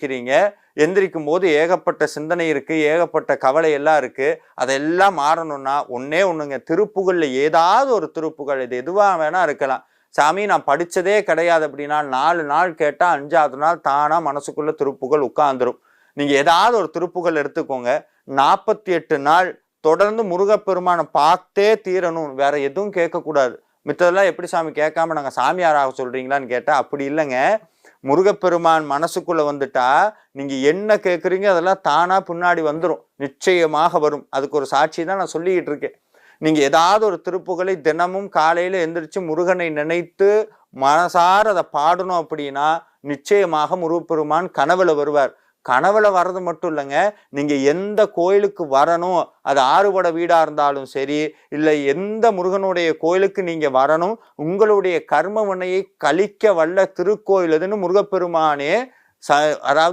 எந்திரிக்கிறீங்க. எந்திரிக்கும் போது ஏகப்பட்ட சிந்தனை இருக்கு, ஏகப்பட்ட கவலை எல்லாம் இருக்கு. அதெல்லாம் மாறணும்னா ஒண்ணே ஒண்ணுங்க, திருப்புகழ்ல ஏதாவது ஒரு திருப்புகழ், இது எதுவா வேணா இருக்கலாம். சாமி நான் படிச்சதே கிடையாது அப்படின்னா 4 நாள் கேட்டா 5வது நாள் தானா மனசுக்குள்ள திருப்புகழ் உட்கார்ந்துரும். நீங்க ஏதாவது ஒரு திருப்புகழ் எடுத்துக்கோங்க. 48 நாள் தொடர்ந்து முருகப்பெருமானை பார்த்தே தீரணும், வேற எதுவும் கேட்கக்கூடாது. மித்ததெல்லாம் எப்படி சாமி கேட்காம நாங்க சாமியாராக சொல்றீங்களான்னு கேட்டா அப்படி இல்லைங்க. முருகப்பெருமான் மனசுக்குள்ள வந்துட்டா நீங்க என்ன கேட்குறீங்க அதெல்லாம் தானா பின்னாடி வந்துடும், நிச்சயமாக வரும். அதுக்கு ஒரு சாட்சி தான் நான் சொல்லிக்கிட்டு இருக்கேன். நீங்க ஏதாவது ஒரு திருப்புகளை தினமும் காலையில எந்திரிச்சு முருகனை நினைத்து மனசார அதை பாடணும் அப்படின்னா நிச்சயமாக முருகப்பெருமான் கனவுல வருவார். கனவுல வர்றது மட்டும் இல்லைங்க, நீங்க எந்த கோயிலுக்கு வரணும், அது ஆறுபட வீடா இருந்தாலும் சரி, இல்லை எந்த முருகனுடைய கோயிலுக்கு நீங்க வரணும், உங்களுடைய கர்ம வினையை கழிக்க வல்ல திருக்கோயில் எதுன்னு முருகப்பெருமானே அதாவது